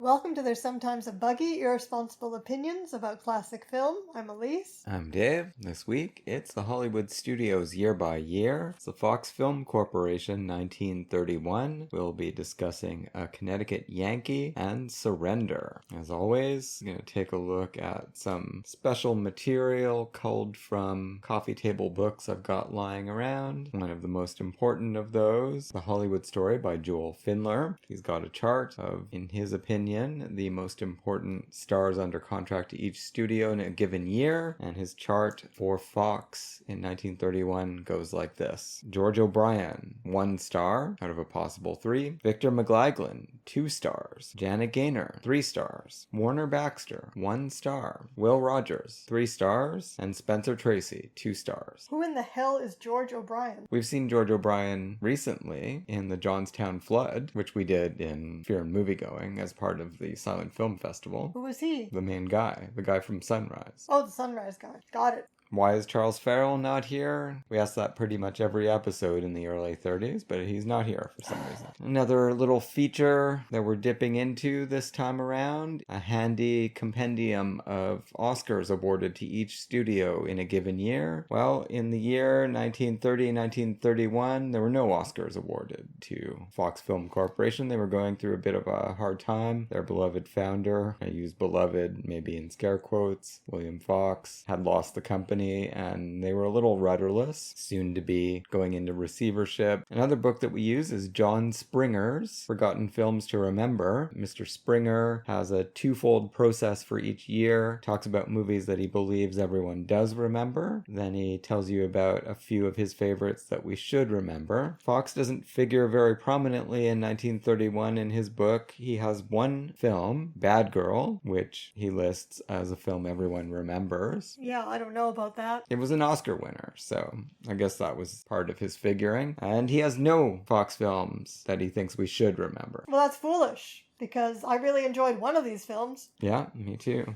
Welcome to There's Sometimes a Buggy, Irresponsible Opinions about Classic Film. I'm Elise. I'm Dave. This week, it's the Hollywood Studios Year by Year. It's the Fox Film Corporation 1931. We'll be discussing A Connecticut Yankee and Surrender. As always, I'm going to take a look at some special material culled from coffee table books I've got lying around. One of the most important of those, The Hollywood Story by Joel Findler. He's got a chart of, in his opinion, the most important stars under contract to each studio in a given year, and his chart for Fox in 1931 goes like this. George O'Brien, 1 star out of a possible 3. Victor McLaglen, 2 stars. Janet Gaynor, 3 stars. Warner Baxter, 1 star. Will Rogers, 3 stars. And Spencer Tracy, 2 stars. Who in the hell is George O'Brien? We've seen George O'Brien recently in the Johnstown Flood, which we did in Fear and Moviegoing as part of the Silent Film Festival. Who is he? The main guy, the guy from Sunrise. Oh, the Sunrise guy. Got it. Why is Charles Farrell not here? We asked that pretty much every episode in the early 30s, but he's not here for some reason. Another little feature that we're dipping into this time around, a handy compendium of Oscars awarded to each studio in a given year. Well, in the year 1930-1931, there were no Oscars awarded to Fox Film Corporation. They were going through a bit of a hard time. Their beloved founder, I use beloved maybe in scare quotes, William Fox, had lost the company, and they were a little rudderless, soon to be going into receivership. Another book that we use is John Springer's Forgotten Films to Remember. Mr. Springer has a twofold process for each year, talks about movies that he believes everyone does remember, then he tells you about a few of his favorites that we should remember. Fox doesn't figure very prominently in 1931 in his book. He has one film, Bad Girl, which he lists as a film everyone remembers. Yeah, I don't know about that. It was an Oscar winner, so I guess that was part of his figuring. And he has no Fox films that he thinks we should remember. Well, that's foolish, because I really enjoyed one of these films. Yeah, me too.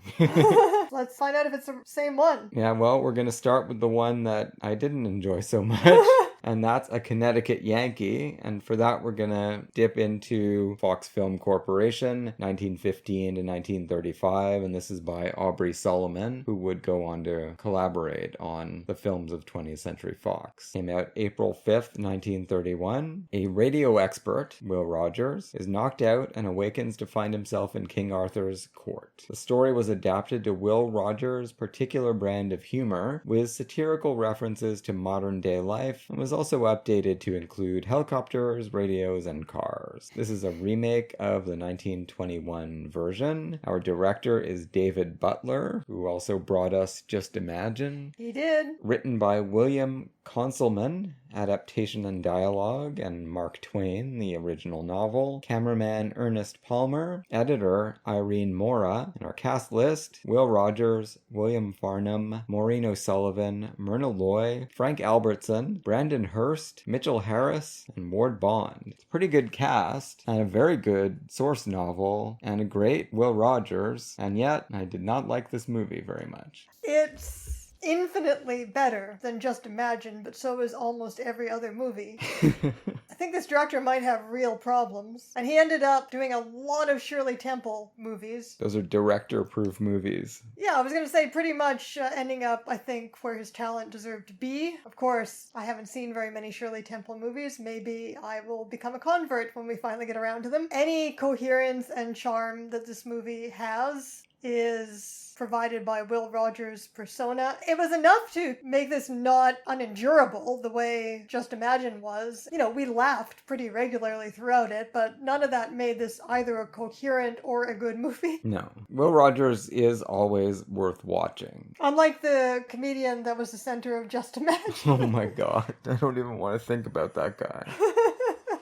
Let's find out if it's the same one. Yeah, well, we're going to start with the one that I didn't enjoy so much. And that's A Connecticut Yankee. And for that, we're going to dip into Fox Film Corporation, 1915 to 1935. And this is by Aubrey Solomon, who would go on to collaborate on the films of 20th Century Fox. Came out April 5th, 1931. A radio expert, Will Rogers, is knocked out and awakens to find himself in King Arthur's court. The story was adapted to Will Rogers' particular brand of humor, with satirical references to modern-day life, and was also updated to include helicopters, radios, and cars. This is a remake of the 1921 version. Our director is David Butler, who also brought us Just Imagine. He did. Written by William Conselman, adaptation and dialogue, and Mark Twain, the original novel. Cameraman Ernest Palmer. Editor Irene Mora. And our cast list, Will Rogers, William Farnham, Maureen O'Sullivan, Myrna Loy, Frank Albertson, Brandon Hurst, Mitchell Harris, and Ward Bond. It's a pretty good cast, and a very good source novel, and a great Will Rogers, and yet I did not like this movie very much. It's infinitely better than Just Imagine, but so is almost every other movie. I think this director might have real problems. And he ended up doing a lot of Shirley Temple movies. Those are director-proof movies. Yeah, I was going to say pretty much ending up, I think, where his talent deserved to be. Of course, I haven't seen very many Shirley Temple movies. Maybe I will become a convert when we finally get around to them. Any coherence and charm that this movie has is provided by Will Rogers' persona. It was enough to make this not unendurable the way Just Imagine was. You know, we laughed pretty regularly throughout it, but none of that made this either a coherent or a good movie. No. Will Rogers is always worth watching. Unlike the comedian that was the center of Just Imagine. Oh my god. I don't even want to think about that guy.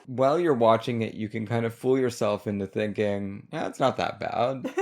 While you're watching it, you can kind of fool yourself into thinking, yeah, it's not that bad.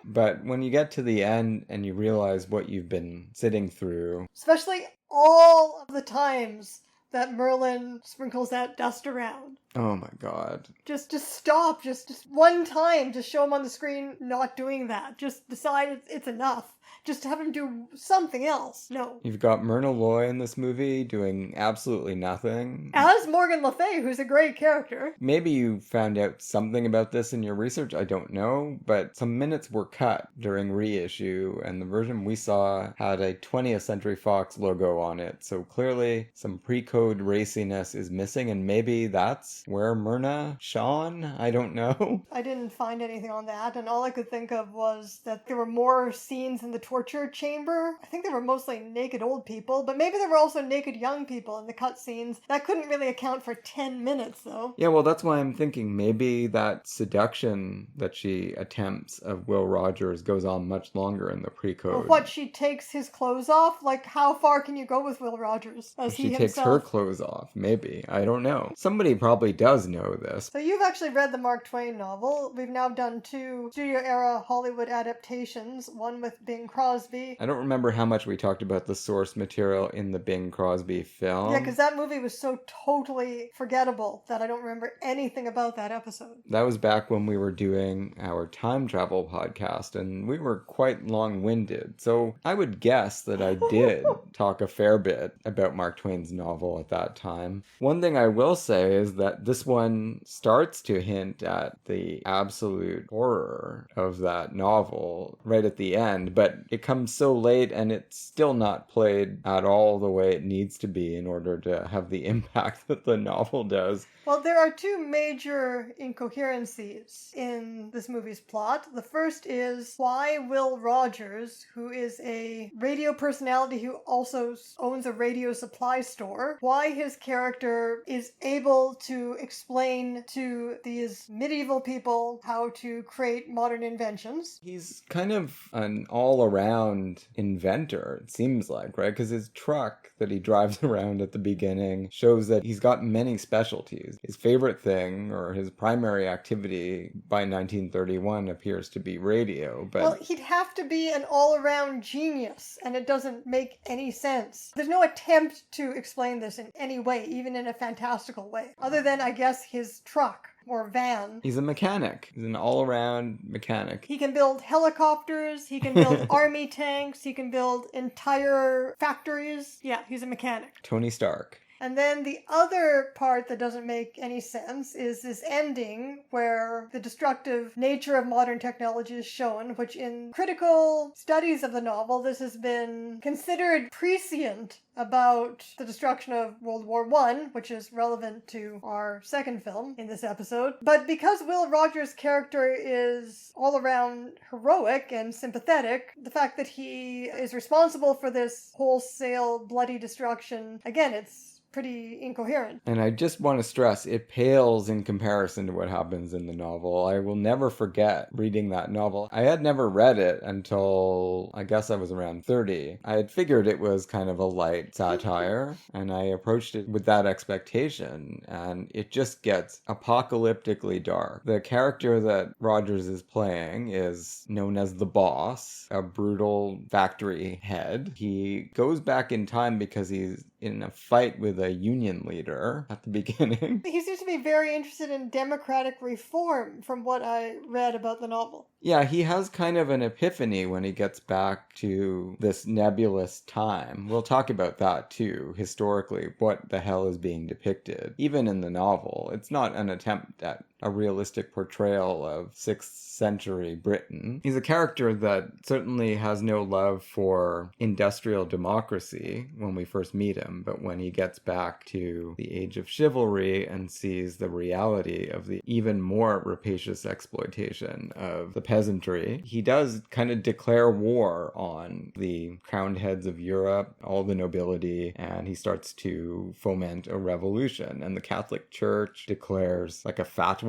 But when you get to the end and you realize what you've been sitting through, Especially all of the times that Merlin sprinkles that dust around. oh my god. Just stop. Just one time. Just show him on the screen not doing that. Just decide it's enough. Just have him do something else. No. You've got Myrna Loy in this movie doing absolutely nothing. As Morgan Le Fay, who's a great character. Maybe you found out something about this in your research, I don't know, but some minutes were cut during reissue, and the version we saw had a 20th Century Fox logo on it, so clearly some pre-code raciness is missing, and maybe that's where Myrna shone? I don't know. I didn't find anything on that, and all I could think of was that there were more scenes in the torture chamber. I think they were mostly naked old people, but maybe there were also naked young people in the cutscenes. That couldn't really account for 10 minutes, though. Yeah, well, that's why I'm thinking maybe that seduction that she attempts of Will Rogers goes on much longer in the pre-code. Or what, she takes his clothes off? Like, how far can you go with Will Rogers? She takes her clothes off, maybe. I don't know. Somebody probably does know this. So you've actually read the Mark Twain novel. We've now done 2 studio-era Hollywood adaptations, one with Bing Crosby. I don't remember how much we talked about the source material in the Bing Crosby film. Yeah, because that movie was so totally forgettable that I don't remember anything about that episode. That was back when we were doing our time travel podcast, and we were quite long-winded. So I would guess that I did talk a fair bit about Mark Twain's novel at that time. One thing I will say is that this one starts to hint at the absolute horror of that novel right at the end, but it comes so late and it's still not played at all the way it needs to be in order to have the impact that the novel does. Well, there are 2 major incoherencies in this movie's plot. The first is why Will Rogers, who is a radio personality who also owns a radio supply store, why his character is able to explain to these medieval people how to create modern inventions. He's kind of an all-around inventor, it seems like, right? Because his truck that he drives around at the beginning shows that he's got many specialties. His favorite thing, or his primary activity by 1931, appears to be radio, but... Well, he'd have to be an all-around genius, and it doesn't make any sense. There's no attempt to explain this in any way, even in a fantastical way, other than, I guess, his truck. Or van. He's a mechanic. He's an all-around mechanic. He can build helicopters, he can build army tanks, he can build entire factories. Yeah, he's a mechanic. Tony Stark. And then the other part that doesn't make any sense is this ending where the destructive nature of modern technology is shown, which in critical studies of the novel, this has been considered prescient about the destruction of World War I, which is relevant to our second film in this episode. But because Will Rogers' character is all around heroic and sympathetic, the fact that he is responsible for this wholesale bloody destruction, again, it's pretty incoherent. And I just want to stress, it pales in comparison to what happens in the novel. I will never forget reading that novel. I had never read it until I guess I was around 30. I had figured it was kind of a light satire, and I approached it with that expectation, and it just gets apocalyptically dark. The character that Rogers is playing is known as the Boss, a brutal factory head. He goes back in time because he's in a fight with a union leader at the beginning. He seems to be very interested in democratic reform from what I read about the novel. Yeah, he has kind of an epiphany when he gets back to this nebulous time. We'll talk about that too, historically, what the hell is being depicted. Even in the novel, it's not an attempt at a realistic portrayal of 6th century Britain. He's a character that certainly has no love for industrial democracy when we first meet him, but when he gets back to the age of chivalry and sees the reality of the even more rapacious exploitation of the peasantry, he does kind of declare war on the crowned heads of Europe, all the nobility, and he starts to foment a revolution. And the Catholic Church declares like a fatwa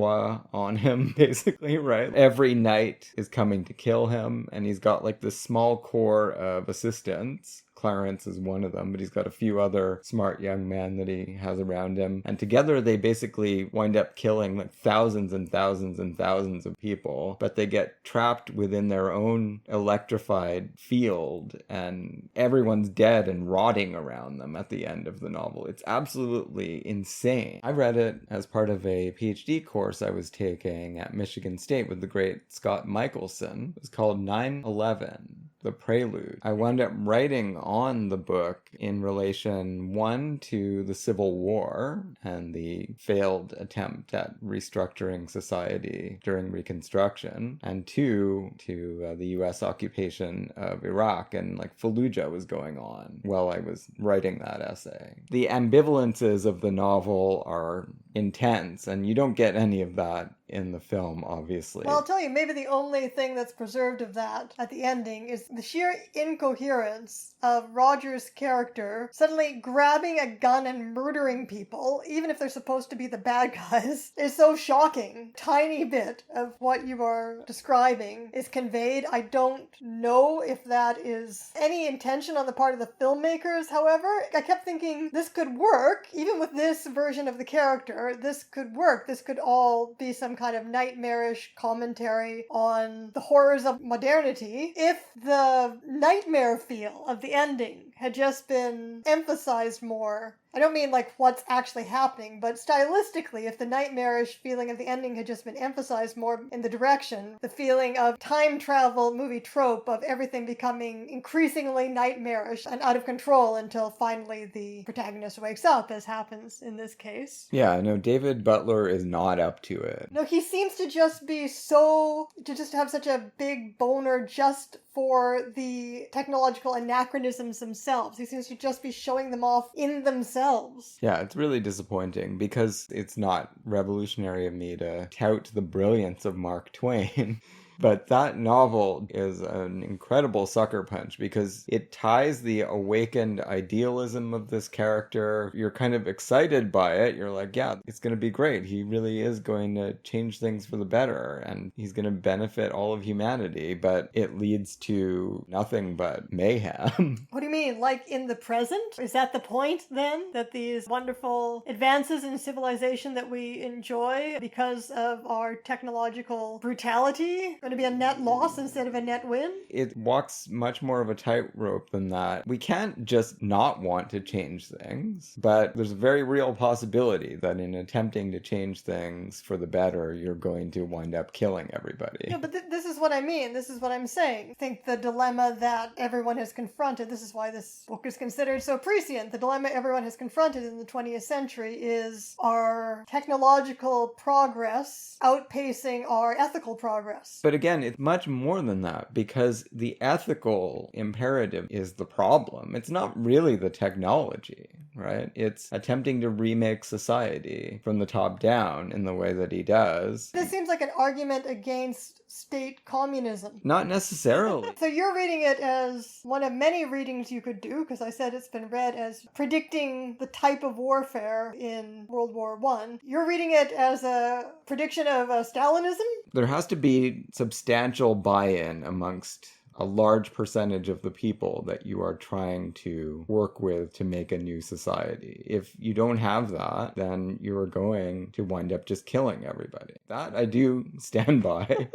on him, basically, right? Every knight is coming to kill him, and he's got like this small core of assistants, Clarence is one of them, but he's got a few other smart young men that he has around him. And together they basically wind up killing like thousands and thousands and thousands of people, but they get trapped within their own electrified field, and everyone's dead and rotting around them at the end of the novel. It's absolutely insane. I read it as part of a PhD course I was taking at Michigan State with the great Scott Michelson. It was called 9/11. The Prelude. I wound up writing on the book in relation, one, to the Civil War and the failed attempt at restructuring society during Reconstruction, and two, to the U.S. occupation of Iraq, and like Fallujah was going on while I was writing that essay. The ambivalences of the novel are intense, and you don't get any of that in the film, obviously. Well, I'll tell you, maybe the only thing that's preserved of that at the ending is the sheer incoherence of Roger's character suddenly grabbing a gun and murdering people, even if they're supposed to be the bad guys, is so shocking. Tiny bit of what you are describing is conveyed. I don't know if that is any intention on the part of the filmmakers, however. I kept thinking this could work, even with this version of the character. This could work. This could all be some kind of nightmarish commentary on the horrors of modernity if the nightmare feel of the ending had just been emphasized more. I don't mean like what's actually happening, but stylistically, if the nightmarish feeling of the ending had just been emphasized more in the direction, the feeling of time travel movie trope of everything becoming increasingly nightmarish and out of control until finally the protagonist wakes up, as happens in this case. Yeah, no, David Butler is not up to it. No, he seems to just have such a big boner just for the technological anachronisms themselves. He seems to just be showing them off in themselves. Yeah, it's really disappointing because it's not revolutionary of me to tout the brilliance of Mark Twain. But that novel is an incredible sucker punch because it ties the awakened idealism of this character. You're kind of excited by it. You're like, yeah, it's going to be great. He really is going to change things for the better, and he's going to benefit all of humanity, but it leads to nothing but mayhem. What do you mean? Like in the present? Is that the point then? That these wonderful advances in civilization that we enjoy because of our technological brutality going to be a net loss instead of a net win? It walks much more of a tightrope than that. We can't just not want to change things, but there's a very real possibility that in attempting to change things for the better, you're going to wind up killing everybody. Yeah, but this is what I mean. This is what I'm saying. I think the dilemma that everyone has confronted, this is why this book is considered so prescient. The dilemma everyone has confronted in the 20th century is our technological progress outpacing our ethical progress. But again, it's much more than that because the ethical imperative is the problem. It's not really the technology, right? It's attempting to remake society from the top down in the way that he does. This seems like an argument against state communism. Not necessarily. So you're reading it as one of many readings you could do, because I said it's been read as predicting the type of warfare in World War I. You're reading it as a prediction of Stalinism? There has to be substantial buy-in amongst a large percentage of the people that you are trying to work with to make a new society. If you don't have that, then you are going to wind up just killing everybody. That I do stand by.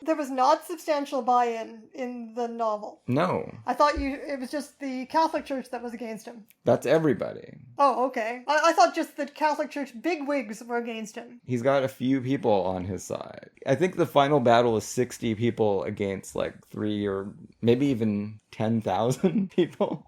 There was not substantial buy-in in the novel. No. I thought it was just the Catholic Church that was against him. That's everybody. Oh, okay. I thought just the Catholic Church bigwigs were against him. He's got a few people on his side. I think the final battle is 60 people against like 3 or maybe even 10,000 people.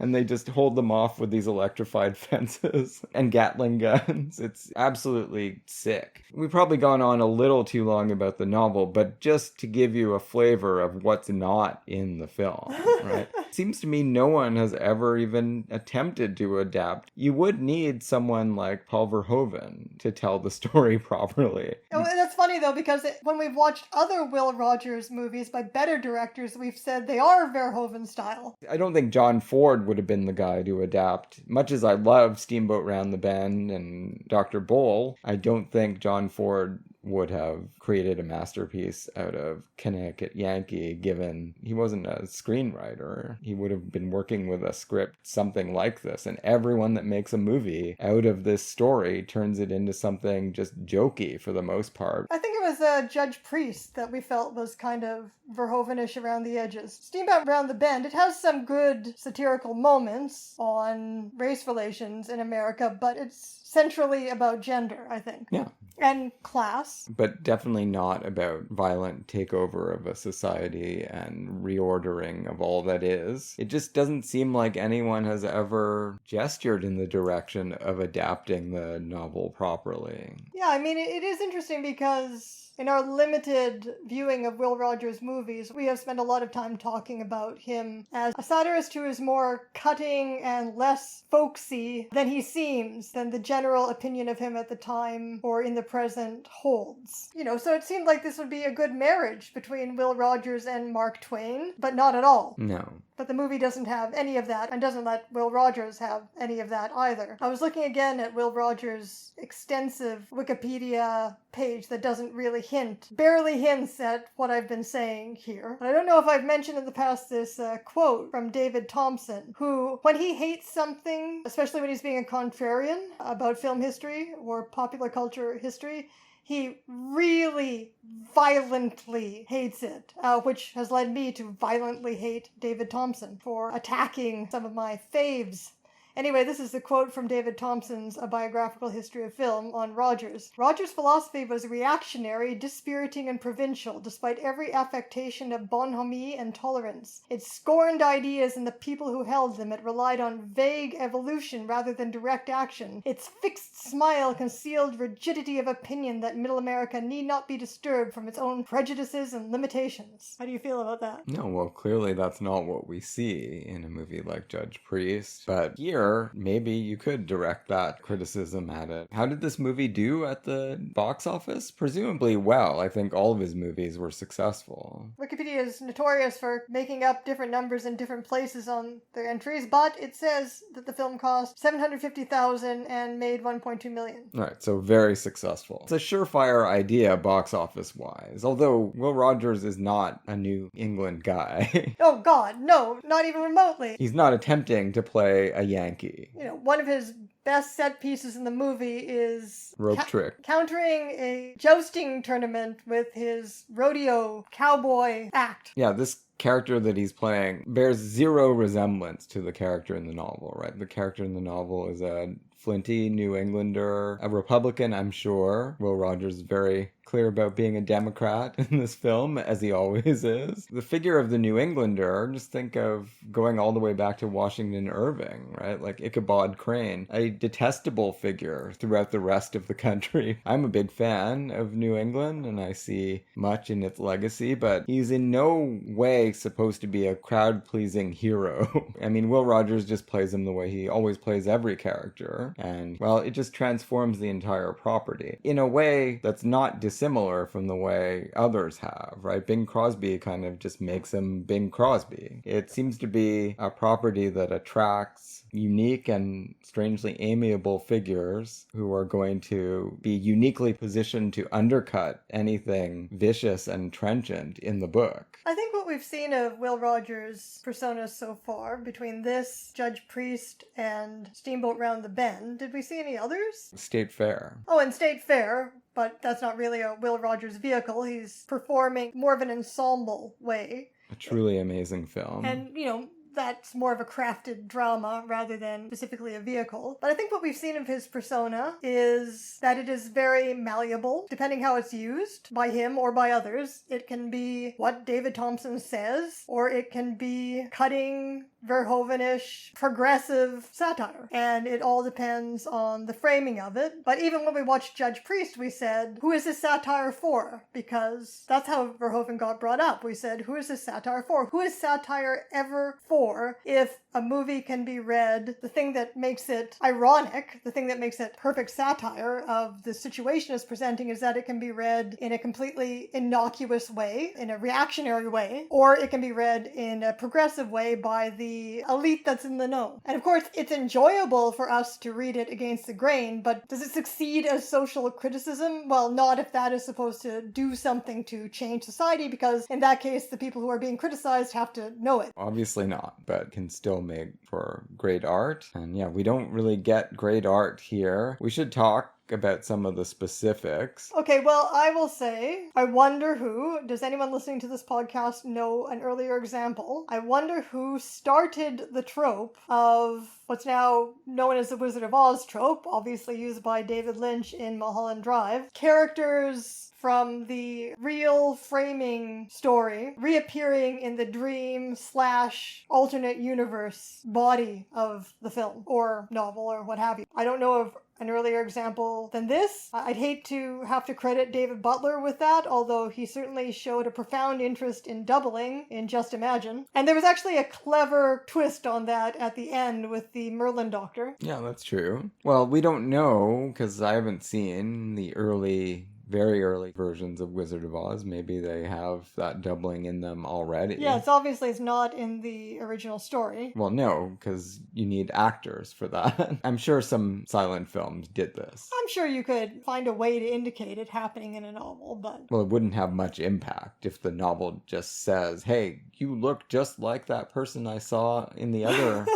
And they just hold them off with these electrified fences and Gatling guns. It's absolutely sick. We've probably gone on a little too long about the novel, but just to give you a flavor of what's not in the film, right? Seems to me no one has ever even attempted to adapt. You would need someone like Paul Verhoeven to tell the story properly. Oh, that's funny though, because when we've watched other Will Rogers movies by better directors, we've said they are Verhoeven style. I don't think John Ford would have been the guy to adapt. Much as I love Steamboat Round the Bend and Dr. Bowl, I don't think John Ford would have created a masterpiece out of Connecticut Yankee, given he wasn't a screenwriter. He would have been working with a script, something like this, and everyone that makes a movie out of this story turns it into something just jokey for the most part. I think it was Judge Priest that we felt was kind of Verhovenish around the edges. Steamboat Round the Bend, it has some good satirical moments on race relations in America, but it's centrally about gender, I think. Yeah. And class. But definitely not about violent takeover of a society and reordering of all that is. It just doesn't seem like anyone has ever gestured in the direction of adapting the novel properly. Yeah, I mean, it is interesting because in our limited viewing of Will Rogers movies, we have spent a lot of time talking about him as a satirist who is more cutting and less folksy than he seems, than the general opinion of him at the time or in the present holds. You know, so it seemed like this would be a good marriage between Will Rogers and Mark Twain, but not at all. No. But the movie doesn't have any of that and doesn't let Will Rogers have any of that either. I was looking again at Will Rogers' extensive Wikipedia page that doesn't really barely hints at what I've been saying here. And I don't know if I've mentioned in the past this quote from David Thompson, who, when he hates something, especially when he's being a contrarian about film history or popular culture history, he really violently hates it, which has led me to violently hate David Thompson for attacking some of my faves. Anyway, this is the quote from David Thompson's A Biographical History of Film on Rogers. Rogers' philosophy was reactionary, dispiriting, and provincial, despite every affectation of bonhomie and tolerance. It scorned ideas and the people who held them. It relied on vague evolution rather than direct action. Its fixed smile concealed rigidity of opinion that Middle America need not be disturbed from its own prejudices and limitations. How do you feel about that? No, well, clearly that's not what we see in a movie like Judge Priest. But here, maybe you could direct that criticism at it. How did this movie do at the box office? Presumably well. I think all of his movies were successful. Wikipedia is notorious for making up different numbers in different places on their entries, but it says that the film cost $750,000 and made $1.2 million. Right, so very successful. It's a surefire idea box office-wise, although Will Rogers is not a New England guy. Oh God, no, not even remotely. He's not attempting to play a Yankee. You know, one of his best set pieces in the movie is rope trick. Countering a jousting tournament with his rodeo cowboy act. Yeah, this character that he's playing bears zero resemblance to the character in the novel, right? The character in the novel is a flinty New Englander, a Republican, I'm sure. Will Rogers is very clear about being a Democrat in this film, as he always is. The figure of the New Englander, just think of going all the way back to Washington Irving, right? Like Ichabod Crane, a detestable figure throughout the rest of the country. I'm a big fan of New England, and I see much in its legacy, but he's in no way supposed to be a crowd-pleasing hero. I mean, Will Rogers just plays him the way he always plays every character, and, well, it just transforms the entire property in a way that's not dissimilar from the way others have, right? Bing Crosby kind of just makes him Bing Crosby. It seems to be a property that attracts unique and strangely amiable figures who are going to be uniquely positioned to undercut anything vicious and trenchant in the book. I think what we've seen of Will Rogers' persona so far, between this, Judge Priest, and Steamboat Round the Bend, did we see any others? State Fair. Oh, and State Fair, but that's not really a Will Rogers vehicle. He's performing more of an ensemble way. A truly amazing film. And, you know, that's more of a crafted drama rather than specifically a vehicle. But I think what we've seen of his persona is that it is very malleable, depending how it's used by him or by others. It can be what David Thompson says, or it can be cutting, Verhovenish, progressive satire. And it all depends on the framing of it. But even when we watched Judge Priest, we said, who is this satire for? Because that's how Verhoeven got brought up. We said, who is this satire for? Who is satire ever for if a movie can be read, the thing that makes it ironic, the thing that makes it perfect satire of the situation it's presenting is that it can be read in a completely innocuous way, in a reactionary way, or it can be read in a progressive way by the the elite that's in the know. And of course, it's enjoyable for us to read it against the grain, but does it succeed as social criticism? Well, not if that is supposed to do something to change society, because in that case, the people who are being criticized have to know it. Obviously not, but can still make for great art. And yeah, we don't really get great art here. We should talk about some of the specifics. Okay, well, I will say, I wonder who, does anyone listening to this podcast know an earlier example? I wonder who started the trope of what's now known as the Wizard of Oz trope, obviously used by David Lynch in Mulholland Drive. Characters from the real framing story reappearing in the dream / alternate universe body of the film or novel or what have you. I don't know of an earlier example than this. I'd hate to have to credit David Butler with that, although he certainly showed a profound interest in doubling in Just Imagine. And there was actually a clever twist on that at the end with the Merlin Doctor. Yeah, that's true. Well, we don't know, because I haven't seen the very early versions of Wizard of Oz. Maybe they have that doubling in them already. Yeah, it's not in the original story. Well, no, because you need actors for that. I'm sure some silent films did this. I'm sure you could find a way to indicate it happening in a novel, but... Well, it wouldn't have much impact if the novel just says, hey, you look just like that person I saw in the other...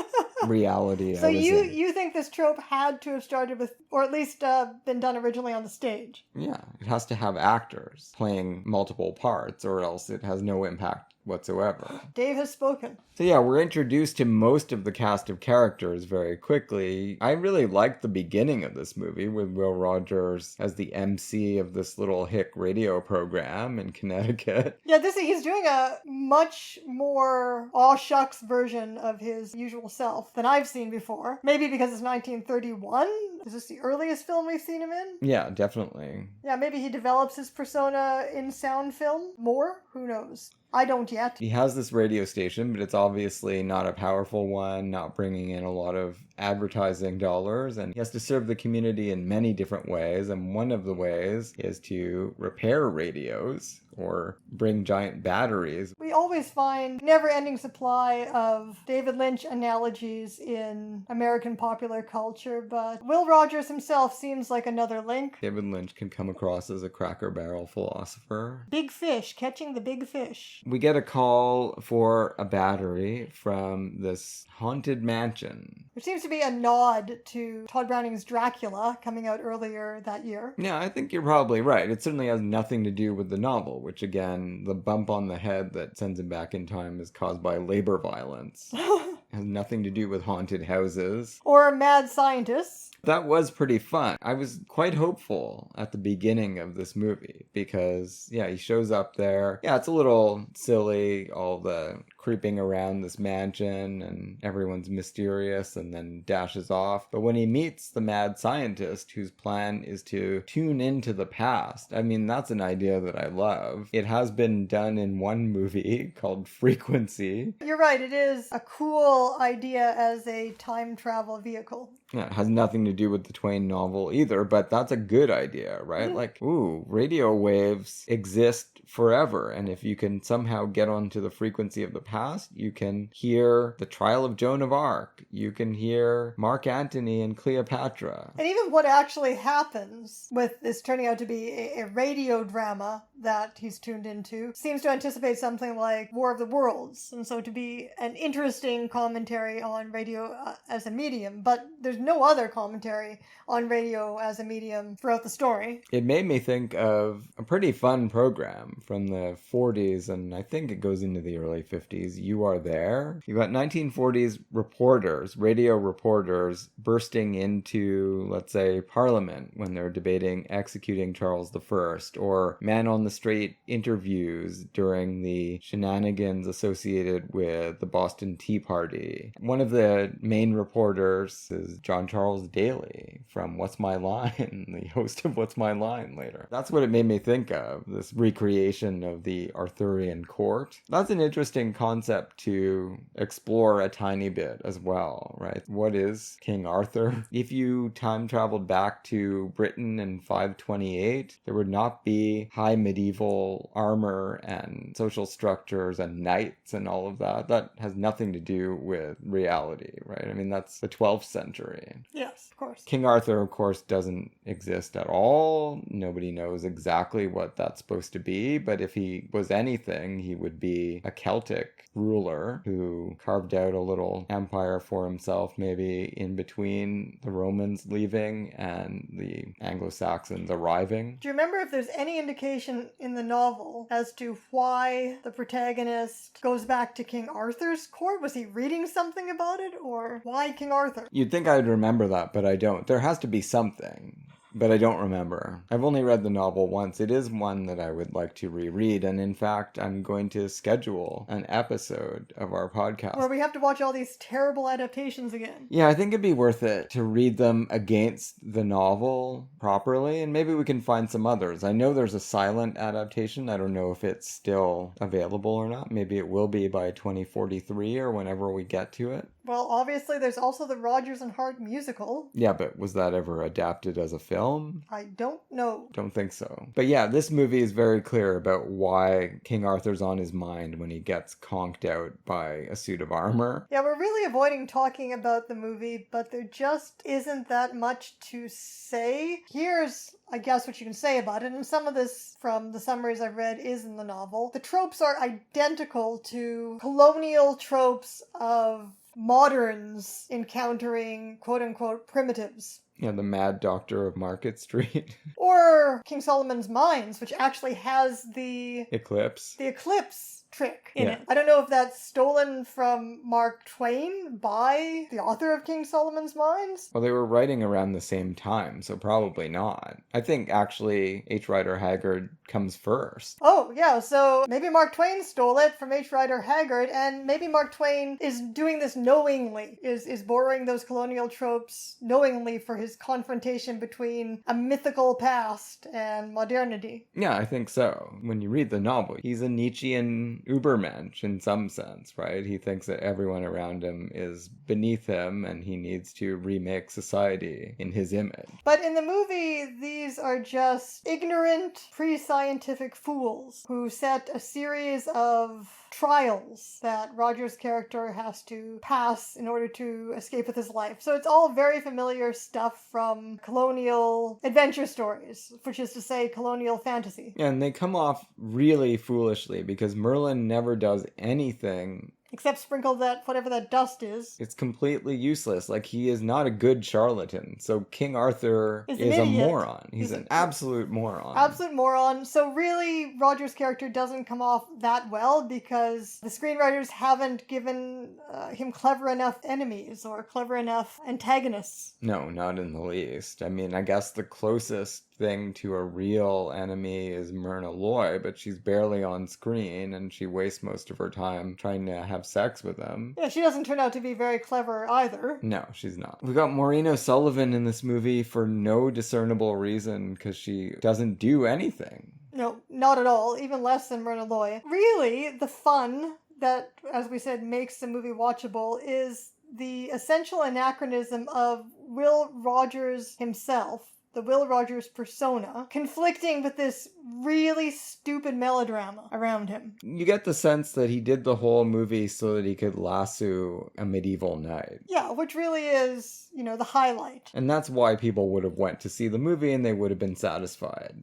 reality. So you think this trope had to have started with, or at least been done originally on the stage? Yeah, it has to have actors playing multiple parts, or else it has no impact whatsoever. Dave has spoken. So yeah, we're introduced to most of the cast of characters very quickly. I really liked the beginning of this movie with Will Rogers as the MC of this little hick radio program in Connecticut. Yeah, he's doing a much more aw shucks version of his usual self than I've seen before. Maybe because it's 1931? Is this the earliest film we've seen him in? Yeah, definitely. Yeah, maybe he develops his persona in sound film more? Who knows? I don't yet. He has this radio station, but it's obviously not a powerful one, not bringing in a lot of advertising dollars, and he has to serve the community in many different ways, and one of the ways is to repair radios or bring giant batteries. We always find never-ending supply of David Lynch analogies in American popular culture, but Will Rogers himself seems like another link. David Lynch can come across as a Cracker Barrel philosopher. Big fish, catching the big fish. We get a call for a battery from this haunted mansion. Which seems to be a nod to Todd Browning's Dracula coming out earlier that year. Yeah, I think you're probably right. It certainly has nothing to do with the novel, which again, the bump on the head that sends him back in time is caused by labor violence. It has nothing to do with haunted houses. Or mad scientists. That was pretty fun. I was quite hopeful at the beginning of this movie because, yeah, he shows up there. Yeah, it's a little silly, all the creeping around this mansion and everyone's mysterious and then dashes off. But when he meets the mad scientist whose plan is to tune into the past, I mean, that's an idea that I love. It has been done in one movie called Frequency. You're right, it is a cool idea as a time travel vehicle. Yeah, it has nothing to do with the Twain novel either, but that's a good idea, right? Like, ooh, radio waves exist forever, and if you can somehow get onto the frequency of the past, you can hear the trial of Joan of Arc, you can hear Mark Antony and Cleopatra. And even what actually happens with this turning out to be a radio drama that he's tuned into seems to anticipate something like War of the Worlds, and so to be an interesting commentary on radio as a medium, but there's no other commentary on radio as a medium throughout the story. It made me think of a pretty fun program from the 40s, and I think it goes into the early 50s. You Are There. You got 1940s reporters, radio reporters, bursting into, let's say, Parliament when they're debating executing Charles I, or man on the street interviews during the shenanigans associated with the Boston Tea Party. One of the main reporters is John Charles Daly from What's My Line, the host of What's My Line later. That's what it made me think of, this recreation of the Arthurian court. That's an interesting concept to explore a tiny bit as well, right? What is King Arthur? If you time traveled back to Britain in 528, there would not be high medieval armor and social structures and knights and all of that. That has nothing to do with reality, right? I mean, that's the 12th century. Yes, of course. King Arthur, of course, doesn't exist at all. Nobody knows exactly what that's supposed to be, but if he was anything, he would be a Celtic ruler who carved out a little empire for himself, maybe in between the Romans leaving and the Anglo-Saxons arriving. Do you remember if there's any indication in the novel as to why the protagonist goes back to King Arthur's court? Was he reading something about it, or why King Arthur? You'd think I'd remember that, but I don't. There has to be something. But I don't remember. I've only read the novel once. It is one that I would like to reread. And in fact, I'm going to schedule an episode of our podcast where we have to watch all these terrible adaptations again. Yeah, I think it'd be worth it to read them against the novel properly. And maybe we can find some others. I know there's a silent adaptation. I don't know if it's still available or not. Maybe it will be by 2043 or whenever we get to it. Well, obviously, there's also the Rodgers and Hart musical. Yeah, but was that ever adapted as a film? I don't know. Don't think so. But yeah, this movie is very clear about why King Arthur's on his mind when he gets conked out by a suit of armor. Yeah, we're really avoiding talking about the movie, but there just isn't that much to say. Here's, I guess, what you can say about it, and some of this from the summaries I've read is in the novel. The tropes are identical to colonial tropes of moderns encountering quote-unquote primitives. Yeah, the Mad Doctor of Market Street. Or King Solomon's Mines, which actually has the Eclipse. The eclipse trick in it. I don't know if that's stolen from Mark Twain by the author of King Solomon's Mines. Well, they were writing around the same time, so probably not. I think actually H. Rider Haggard comes first. Oh, yeah, so maybe Mark Twain stole it from H. Rider Haggard, and maybe Mark Twain is doing this knowingly, is borrowing those colonial tropes knowingly for his confrontation between a mythical past and modernity. Yeah, I think so. When you read the novel, he's a Nietzschean Ubermensch in some sense, right? He thinks that everyone around him is beneath him and he needs to remake society in his image. But in the movie, these are just ignorant, pre-scientific fools who set a series of trials that Roger's character has to pass in order to escape with his life. So it's all very familiar stuff from colonial adventure stories, which is to say colonial fantasy. And they come off really foolishly because Merlin never does anything except sprinkle that, whatever that dust is. It's completely useless. Like, he is not a good charlatan. So King Arthur is a moron. He's an absolute moron. Absolute moron. So really, Roger's character doesn't come off that well because the screenwriters haven't given him clever enough enemies or clever enough antagonists. No, not in the least. I mean, I guess the closest thing to a real enemy is Myrna Loy, but she's barely on screen and she wastes most of her time trying to have sex with him. Yeah, she doesn't turn out to be very clever either. No, she's not. We got Maureen O'Sullivan in this movie for no discernible reason because she doesn't do anything. No, not at all. Even less than Myrna Loy. Really, the fun that, as we said, makes the movie watchable is the essential anachronism of Will Rogers himself, the Will Rogers persona, conflicting with this really stupid melodrama around him. You get the sense that he did the whole movie so that he could lasso a medieval knight. Yeah, which really is, the highlight. And that's why people would have went to see the movie and they would have been satisfied.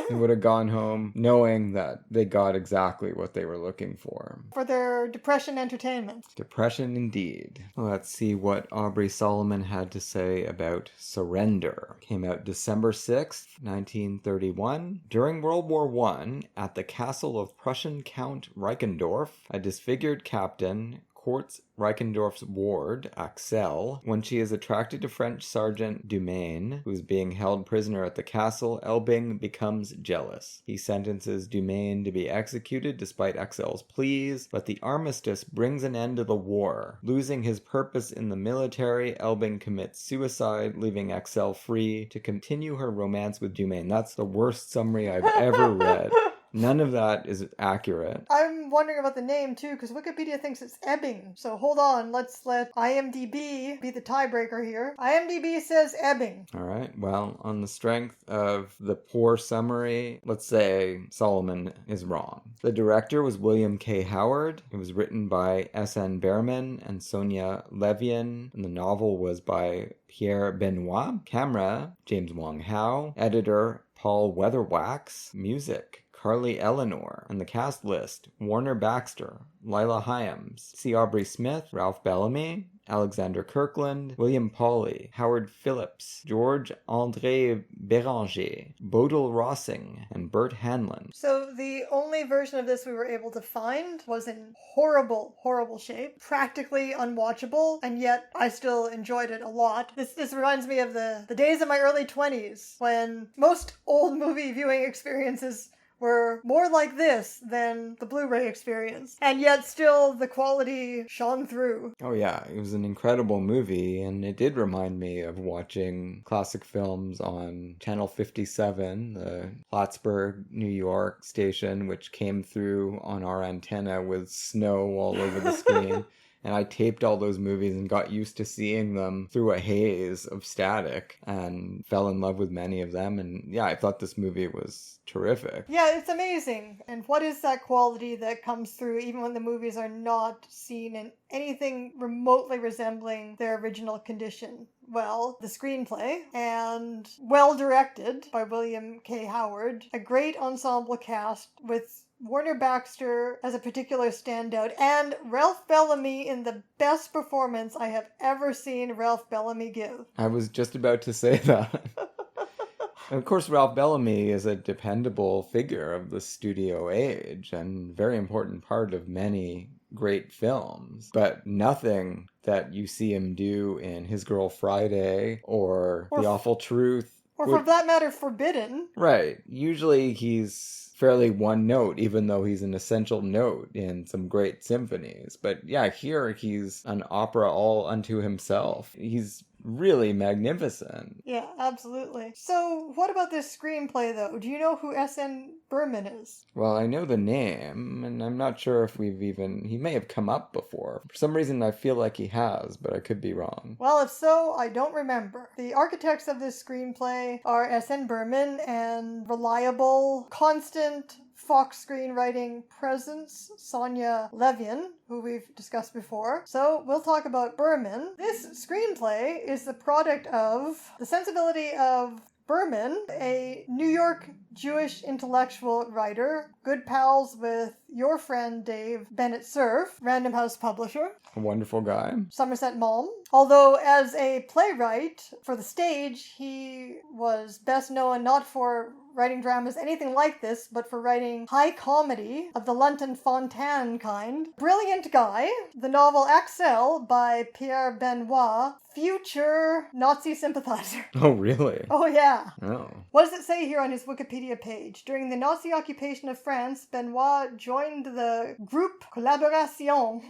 They would have gone home knowing that they got exactly what they were looking for. For their depression entertainment. Depression indeed. Let's see what Aubrey Solomon had to say about Surrender. Came out December 6th, 1931. During World War I, at the castle of Prussian Count Reichendorf, a disfigured captain, courts Reichendorf's ward, Axel. When she is attracted to French Sergeant Dumaine, who is being held prisoner at the castle, Elbing becomes jealous. He sentences Dumaine to be executed despite Axel's pleas, but the armistice brings an end to the war. Losing his purpose in the military, Elbing commits suicide, leaving Axel free to continue her romance with Dumaine. That's the worst summary I've ever read. None of that is accurate. I'm wondering about the name too, because Wikipedia thinks it's Ebbing. So hold on, let's let IMDb be the tiebreaker here. IMDb says Ebbing. All right, well, on the strength of the poor summary, let's say Solomon is wrong. The director was William K. Howard. It was written by S.N. Behrman and Sonia Levien, and the novel was by Pierre Benoit. Camera, James Wong Howe. Editor, Paul Weatherwax. Music, Carly Eleanor. And the cast list: Warner Baxter, Leila Hyams, C. Aubrey Smith, Ralph Bellamy, Alexander Kirkland, William Pauly, Howard Phillips, George-André Béranger, Bodil Rossing, and Bert Hanlon. So the only version of this we were able to find was in horrible, horrible shape, practically unwatchable, and yet I still enjoyed it a lot. This reminds me of the days of my early 20s, when most old movie viewing experiences were more like this than the Blu-ray experience. And yet still the quality shone through. Oh yeah, it was an incredible movie, and it did remind me of watching classic films on Channel 57, the Plattsburgh, New York station, which came through on our antenna with snow all over the screen. And I taped all those movies and got used to seeing them through a haze of static and fell in love with many of them. And yeah, I thought this movie was terrific. Yeah, it's amazing. And what is that quality that comes through even when the movies are not seen in anything remotely resembling their original condition? Well, the screenplay, and well directed by William K. Howard, a great ensemble cast with Warner Baxter as a particular standout, and Ralph Bellamy in the best performance I have ever seen Ralph Bellamy give. I was just about to say that. Of course, Ralph Bellamy is a dependable figure of the studio age and very important part of many great films, but nothing that you see him do in His Girl Friday or The Awful Truth. Or for that matter, Forbidden. Right. Usually he's fairly one note, even though he's an essential note in some great symphonies. But yeah, here he's an opera all unto himself. He's really magnificent. Yeah, absolutely. So, what about this screenplay, though? Do you know who S.N. Berman is? Well, I know the name, and I'm not sure if he may have come up before. For some reason, I feel like he has, but I could be wrong. Well, if so, I don't remember. The architects of this screenplay are S.N. Berman and reliable, constant Fox screenwriting presence, Sonia Levien, who we've discussed before. So we'll talk about Berman. This screenplay is the product of the sensibility of Berman, a New York Jewish intellectual writer, good pals with your friend Dave Bennett Cerf, Random House publisher. A wonderful guy. Somerset Maugham. Although as a playwright for the stage, he was best known not for writing dramas anything like this, but for writing high comedy of the London Fontaine kind. Brilliant guy. The novel Axel by Pierre Benoit, future Nazi sympathizer. Oh, really? Oh, yeah. Oh. What does it say here on his Wikipedia page? During the Nazi occupation of France, Benoit joined the Groupe Collaboration,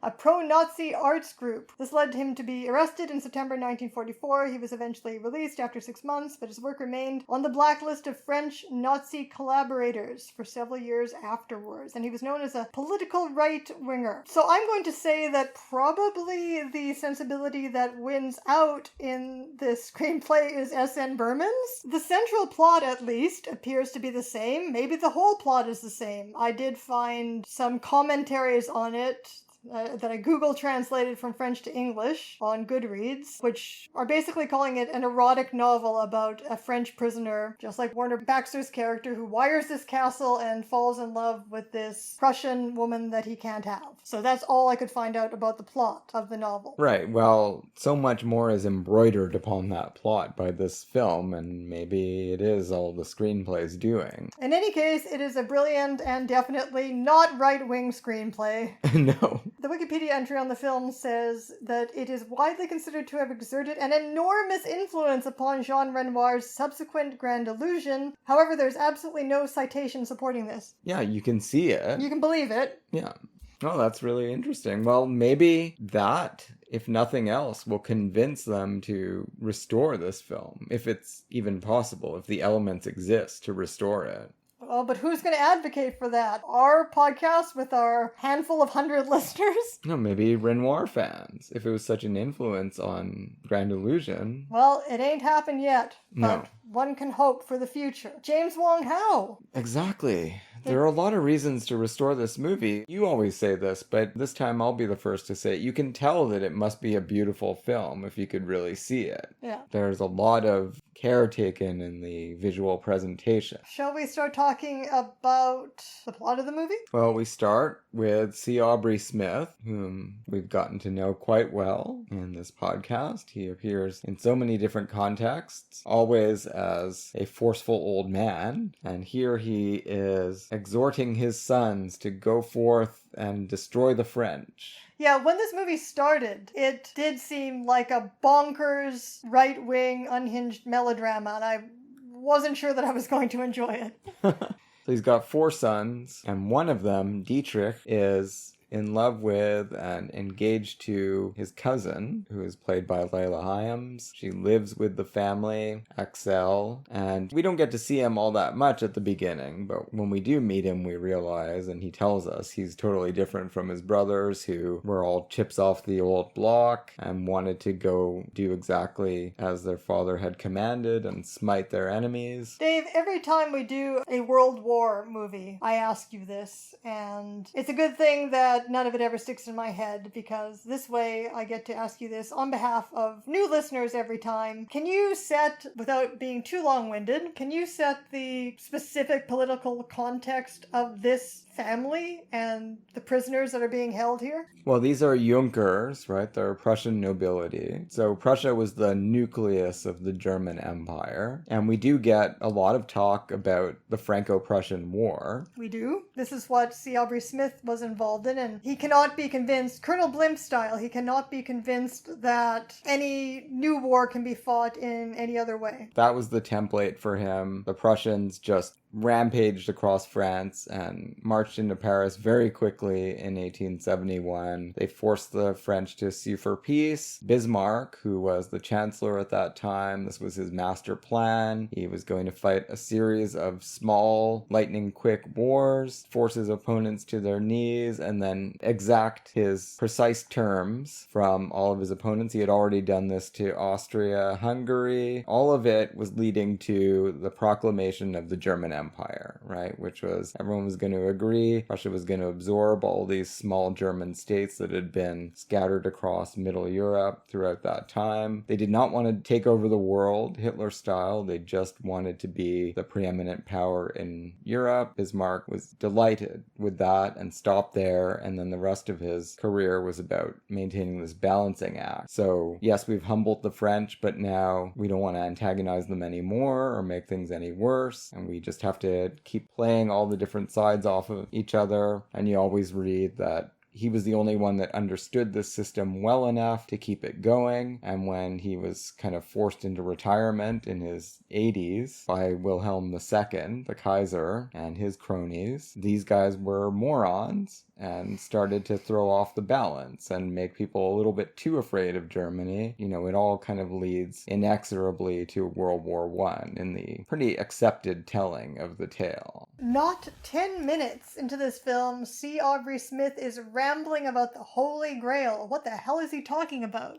a pro-Nazi arts group. This led him to be arrested in September 1944. He was eventually released after 6 months, but his work remained on the blacklist of French Nazi collaborators for several years afterwards, and he was known as a political right-winger. So I'm going to say that probably the sensibility that wins out in this screenplay is S.N. Berman's. The central plot, at least, appears to be the same. Maybe the whole plot is the same. I did find some commentaries on it that I Google translated from French to English on Goodreads, which are basically calling it an erotic novel about a French prisoner, just like Warner Baxter's character, who wires this castle and falls in love with this Prussian woman that he can't have. So that's all I could find out about the plot of the novel. Right, well, so much more is embroidered upon that plot by this film, and maybe it is all the screenplay's doing. In any case, it is a brilliant and definitely not right-wing screenplay. No. The Wikipedia entry on the film says that it is widely considered to have exerted an enormous influence upon Jean Renoir's subsequent Grand Illusion. However, there's absolutely no citation supporting this. Yeah, you can see it. You can believe it. Yeah. Oh, that's really interesting. Well, maybe that, if nothing else, will convince them to restore this film, if it's even possible, if the elements exist to restore it. Oh, but who's going to advocate for that? Our podcast with our handful of 100 listeners? No, maybe Renoir fans, if it was such an influence on Grand Illusion. Well, it ain't happened yet, but No. one can hope for the future. James Wong Howe. Exactly. There are a lot of reasons to restore this movie. You always say this, but this time I'll be the first to say it. You can tell that it must be a beautiful film if you could really see it. Yeah. There's a lot of care taken in the visual presentation. Shall we start talking about the plot of the movie? Well, we start with C. Aubrey Smith, whom we've gotten to know quite well in this podcast. He appears in so many different contexts, always as a forceful old man. And here he is exhorting his sons to go forth and destroy the French. Yeah, when this movie started, it did seem like a bonkers, right-wing, unhinged melodrama, and I wasn't sure that I was going to enjoy it. So he's got 4 sons, and one of them, Dietrich, is in love with and engaged to his cousin, who is played by Leila Hyams. She lives with the family, Axel, and we don't get to see him all that much at the beginning, but when we do meet him, we realize, and he tells us, he's totally different from his brothers, who were all chips off the old block and wanted to go do exactly as their father had commanded and smite their enemies. Dave, every time we do a World War movie, I ask you this, and it's a good thing that none of it ever sticks in my head, because this way I get to ask you this on behalf of new listeners every time. Can you set, without being too long-winded, can you set the specific political context of this family and the prisoners that are being held here? Well, these are Junkers, right? They're Prussian nobility. So Prussia was the nucleus of the German Empire. And we do get a lot of talk about the Franco-Prussian War. We do. This is what C. Aubrey Smith was involved in, and he cannot be convinced, Colonel Blimp style, he cannot be convinced that any new war can be fought in any other way. That was the template for him. The Prussians just rampaged across France and marched into Paris very quickly in 1871. They forced the French to sue for peace. Bismarck, who was the chancellor at that time, this was his master plan. He was going to fight a series of small, lightning-quick wars, force his opponents to their knees, and then exact his precise terms from all of his opponents. He had already done this to Austria, Hungary. All of it was leading to the proclamation of the German Empire, right? Which was, everyone was going to agree, Russia was going to absorb all these small German states that had been scattered across Middle Europe throughout that time. They did not want to take over the world, Hitler style. They just wanted to be the preeminent power in Europe. Bismarck was delighted with that and stopped there, and then the rest of his career was about maintaining this balancing act. So yes, we've humbled the French, but now we don't want to antagonize them anymore or make things any worse, and we just have to keep playing all the different sides off of each other. And you always read that he was the only one that understood this system well enough to keep it going. And when he was kind of forced into retirement in his 80s by Wilhelm II, the Kaiser, and his cronies, these guys were morons and started to throw off the balance and make people a little bit too afraid of Germany. You know, it all kind of leads inexorably to World War I in the pretty accepted telling of the tale. Not 10 minutes into this film, C. Aubrey Smith is rambling about the Holy Grail. What the hell is he talking about?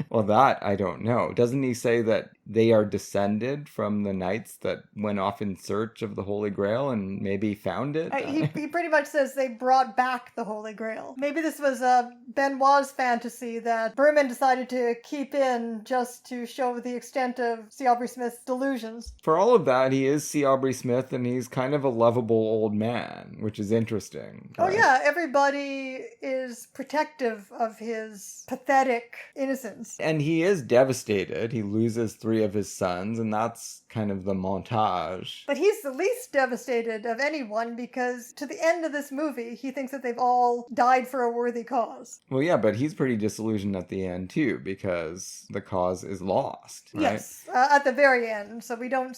Well, that I don't know. Doesn't he say that they are descended from the knights that went off in search of the Holy Grail and maybe found it? He pretty much says they brought back the Holy Grail. Maybe this was Benoit's fantasy that Berman decided to keep in just to show the extent of C. Aubrey Smith's delusions. For all of that, he is C. Aubrey Smith, and he's kind of a lovable old man, which is interesting. Right? Oh yeah, everybody is protective of his pathetic innocence. And he is devastated. He loses 3 three of his sons, and that's kind of the montage. But he's the least devastated of anyone because to the end of this movie, he thinks that they've all died for a worthy cause. Well, yeah, but he's pretty disillusioned at the end, too, because the cause is lost, right? Yes, at the very end. So we don't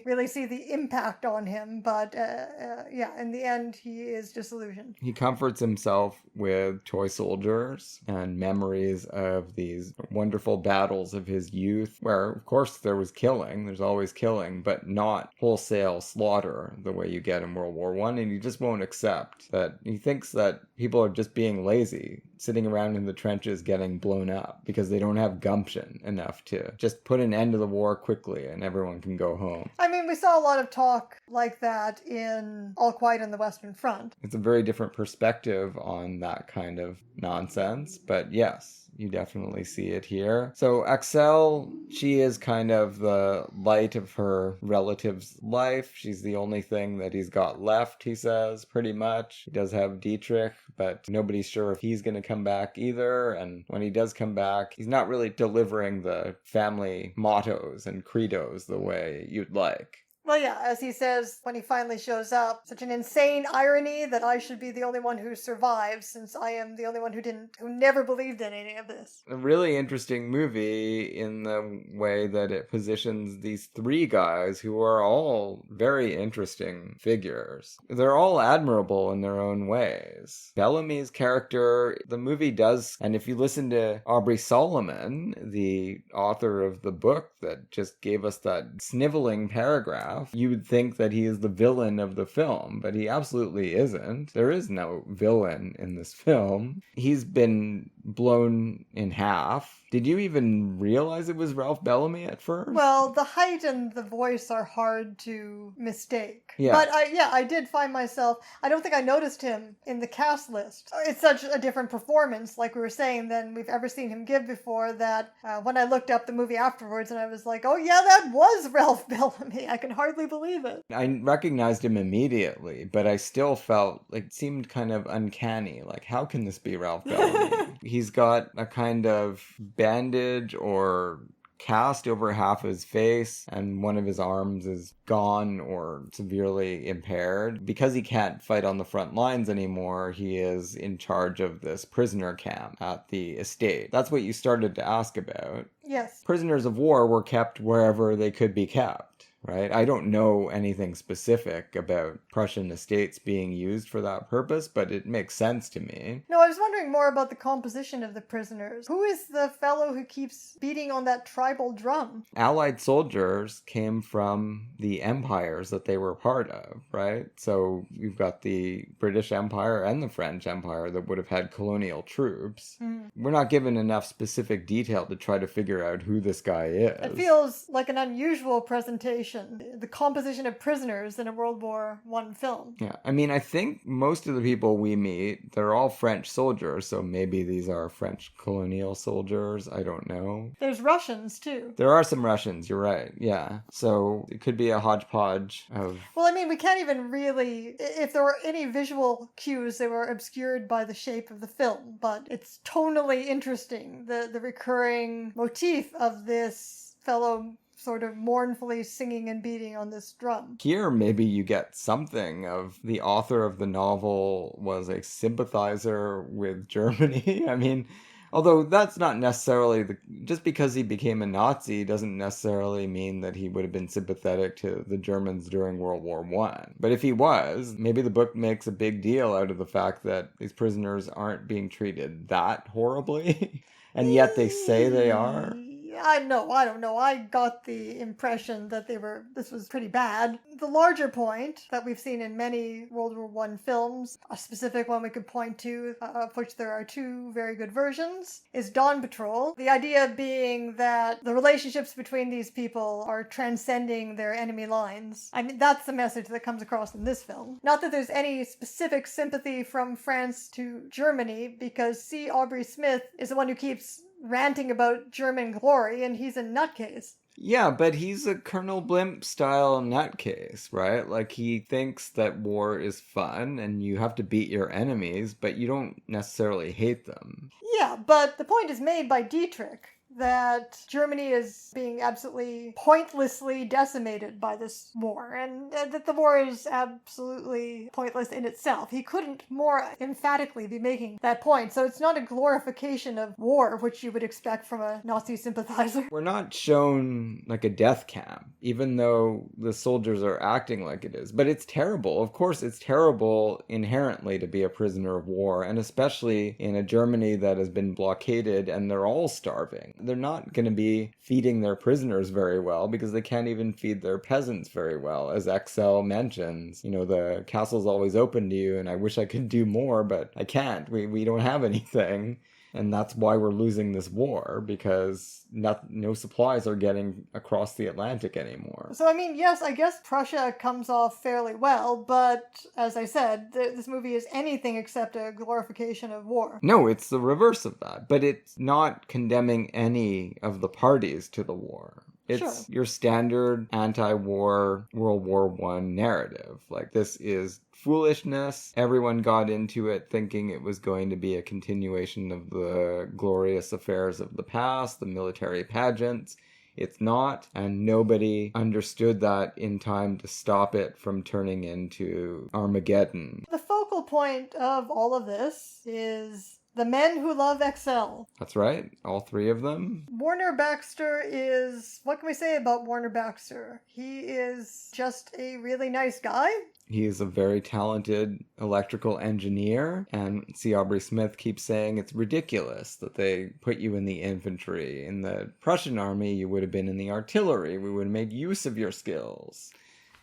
really see the impact on him. But yeah, in the end, he is disillusioned. He comforts himself with toy soldiers and memories of these wonderful battles of his youth, where, of course, there was killing. There's always killing, but not wholesale slaughter the way you get in World War I. And he just won't accept that. He thinks that people are just being lazy, sitting around in the trenches getting blown up because they don't have gumption enough to just put an end to the war quickly and everyone can go home. I mean, we saw a lot of talk like that in All Quiet on the Western Front. It's a very different perspective on that kind of nonsense, but yes, you definitely see it here. So Axel, she is kind of the light of her relative's life. She's the only thing that he's got left, he says, pretty much. He does have Dietrich, but nobody's sure if he's going to come back either. And when he does come back, he's not really delivering the family mottos and credos the way you'd like. Well, yeah, as he says when he finally shows up, such an insane irony that I should be the only one who survives since I am the only one who never believed in any of this. A really interesting movie in the way that it positions these three guys who are all very interesting figures. They're all admirable in their own ways. Bellamy's character, the movie does, and if you listen to Aubrey Solomon, the author of the book that just gave us that sniveling paragraph, you would think that he is the villain of the film, but he absolutely isn't. There is no villain in this film. He's been blown in half. Did you even realize it was Ralph Bellamy at first? Well, the height and the voice are hard to mistake. Yeah. But I did find myself, I don't think I noticed him in the cast list. It's such a different performance, like we were saying, than we've ever seen him give before, that when I looked up the movie afterwards and I was like, oh yeah, that was Ralph Bellamy. I can hardly believe it. I recognized him immediately, but I still felt like it seemed kind of uncanny. Like, how can this be Ralph Bellamy? He's got a kind of bandage or cast over half his face, and one of his arms is gone or severely impaired. Because he can't fight on the front lines anymore, he is in charge of this prisoner camp at the estate. That's what you started to ask about. Yes. Prisoners of war were kept wherever they could be kept. Right? I don't know anything specific about Prussian estates being used for that purpose, but it makes sense to me. No, I was wondering more about the composition of the prisoners. Who is the fellow who keeps beating on that tribal drum? Allied soldiers came from the empires that they were part of, right? So you've got the British Empire and the French Empire that would have had colonial troops. We're not given enough specific detail to try to figure out who this guy is. It feels like an unusual presentation. The composition of prisoners in a World War I film. Yeah, I mean, I think most of the people we meet, they're all French soldiers, so maybe these are French colonial soldiers, I don't know. There's Russians, too. There are some Russians, you're right, yeah. So it could be a hodgepodge of... Well, I mean, we can't even really... If there were any visual cues, they were obscured by the shape of the film, but it's tonally interesting, the recurring motif of this fellow sort of mournfully singing and beating on this drum. Here, maybe you get something of the author of the novel was a sympathizer with Germany. I mean, although that's not necessarily just because he became a Nazi doesn't necessarily mean that he would have been sympathetic to the Germans during World War I. But if he was, maybe the book makes a big deal out of the fact that these prisoners aren't being treated that horribly, and yet they say they are. I don't know. I got the impression that this was pretty bad. The larger point that we've seen in many World War I films, a specific one we could point to, of which there are two very good versions, is Dawn Patrol. The idea being that the relationships between these people are transcending their enemy lines. I mean, that's the message that comes across in this film. Not that there's any specific sympathy from France to Germany, because C. Aubrey Smith is the one who keeps ranting about German glory, and he's a nutcase. Yeah, but he's a Colonel Blimp style nutcase, right? Like, he thinks that war is fun and you have to beat your enemies, but you don't necessarily hate them. Yeah, but the point is made by Dietrich. that Germany is being absolutely pointlessly decimated by this war, and that the war is absolutely pointless in itself. He couldn't more emphatically be making that point. So it's not a glorification of war, which you would expect from a Nazi sympathizer. We're not shown like a death camp, even though the soldiers are acting like it is. But it's terrible. Of course, it's terrible inherently to be a prisoner of war, and especially in a Germany that has been blockaded and they're all starving. They're not going to be feeding their prisoners very well because they can't even feed their peasants very well. As Excel mentions, the castle's always open to you, and I wish I could do more, but I can't. We don't have anything. And that's why we're losing this war, because no supplies are getting across the Atlantic anymore. So, yes, I guess Prussia comes off fairly well, but as I said, this movie is anything except a glorification of war. No, it's the reverse of that, but it's not condemning any of the parties to the war. It's your standard anti-war World War I narrative. Like, this is foolishness. Everyone got into it thinking it was going to be a continuation of the glorious affairs of the past, the military pageants. It's not, and nobody understood that in time to stop it from turning into Armageddon. The focal point of all of this is the men who love Excel. That's right, all three of them. Warner Baxter is... What can we say about Warner Baxter? He is just a really nice guy. He is a very talented electrical engineer, and Aubrey Smith keeps saying it's ridiculous that they put you in the infantry. In the Prussian army, you would have been in the artillery. We would have made use of your skills.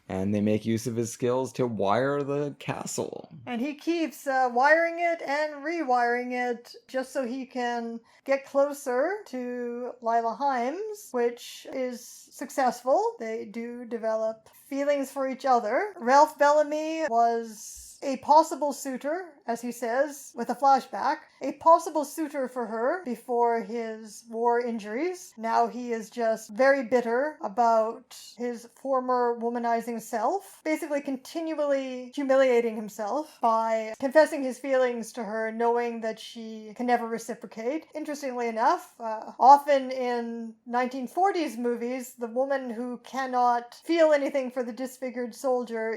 And they make use of his skills to wire the castle. And he keeps wiring it and rewiring it just so he can get closer to Leila Hyams, which is successful. They do develop feelings for each other. Ralph Bellamy was a possible suitor, as he says, with a flashback, a possible suitor for her before his war injuries. Now he is just very bitter about his former womanizing self, basically continually humiliating himself by confessing his feelings to her, knowing that she can never reciprocate. Interestingly enough, often in 1940s movies, the woman who cannot feel anything for the disfigured soldier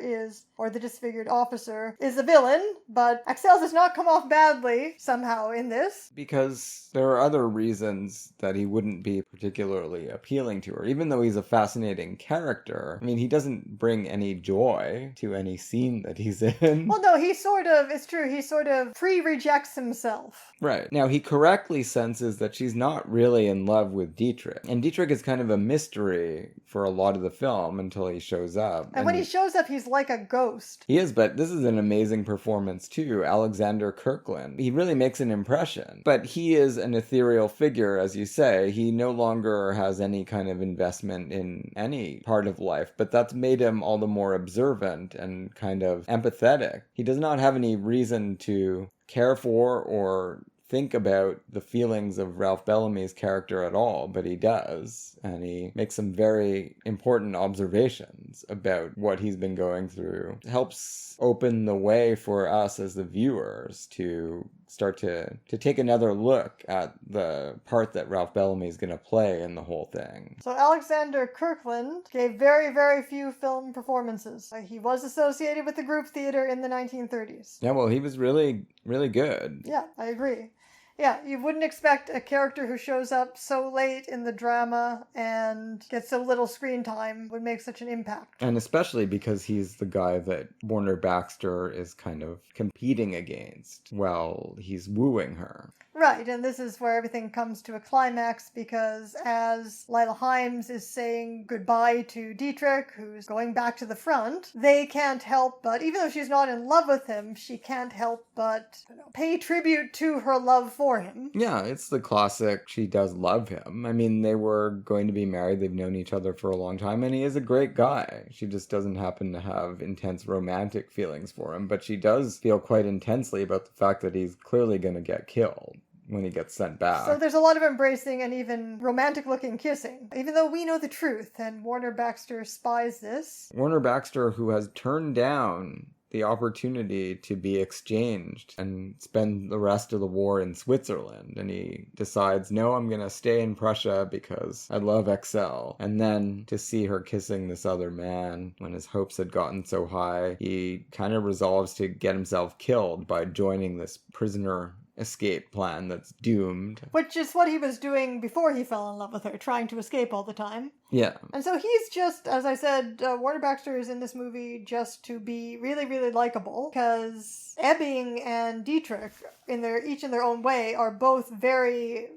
or the disfigured officer, is the villain, but Axel does not come off badly somehow in this. Because there are other reasons that he wouldn't be particularly appealing to her. Even though he's a fascinating character, he doesn't bring any joy to any scene that he's in. Well, no, it's true, he sort of pre-rejects himself. Right. Now, he correctly senses that she's not really in love with Dietrich. And Dietrich is kind of a mystery for a lot of the film until he shows up. And when he shows up, he's like a ghost. He is, but this is an amazing performance too. Alexander Kirkland. He really makes an impression. But he is an ethereal figure, as you say. He no longer has any kind of investment in any part of life, but that's made him all the more observant and kind of empathetic. He does not have any reason to care for or think about the feelings of Ralph Bellamy's character at all, but he does, and he makes some very important observations about what he's been going through. It helps open the way for us as the viewers to start to take another look at the part that Ralph Bellamy is going to play in the whole thing. So Alexander Kirkland gave very, very few film performances. He was associated with the group theater in the 1930s. Yeah, well, he was really, really good. Yeah, I agree. Yeah, you wouldn't expect a character who shows up so late in the drama and gets so little screen time would make such an impact. And especially because he's the guy that Warner Baxter is kind of competing against while he's wooing her. Right, and this is where everything comes to a climax, because as Leila Hyams is saying goodbye to Dietrich, who's going back to the front, they can't help but, even though she's not in love with him, she can't help but pay tribute to her love for him. Yeah, it's the classic, she does love him. They were going to be married, they've known each other for a long time, and he is a great guy. She just doesn't happen to have intense romantic feelings for him, but she does feel quite intensely about the fact that he's clearly going to get killed when he gets sent back. So there's a lot of embracing and even romantic-looking kissing, even though we know the truth, and Warner Baxter spies this. Warner Baxter, who has turned down the opportunity to be exchanged and spend the rest of the war in Switzerland. And he decides, no, I'm going to stay in Prussia because I love Excel. And then to see her kissing this other man when his hopes had gotten so high, he kind of resolves to get himself killed by joining this prisoner escape plan that's doomed. Which is what he was doing before he fell in love with her, trying to escape all the time. Yeah. And so he's just, as I said, Warner Baxter is in this movie just to be really, really likable, because Ebbing and Dietrich, each in their own way, are both very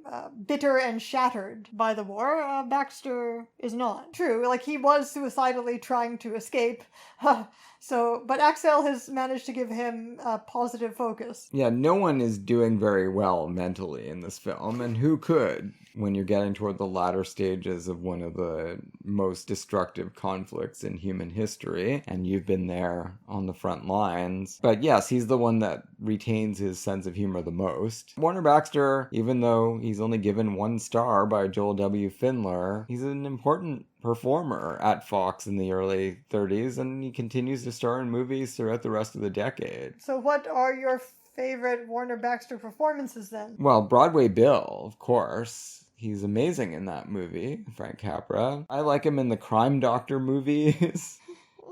bitter and shattered by the war. Baxter is not. True, like he was suicidally trying to escape, but Axel has managed to give him a positive focus. Yeah, no one is doing very well mentally in this film, and who could when you're getting toward the latter stages of one of the most destructive conflicts in human history, and you've been there on the front lines. But yes, he's the one that retains his sense of humor the most. Warner Baxter, even though he's only given 1 star by Joel W. Findler, he's an important performer at Fox in the early 30s, and he continues to star in movies throughout the rest of the decade. So what are your favorite Warner Baxter performances then? Well, Broadway Bill, of course. He's amazing in that movie, Frank Capra. I like him in the Crime Doctor movies.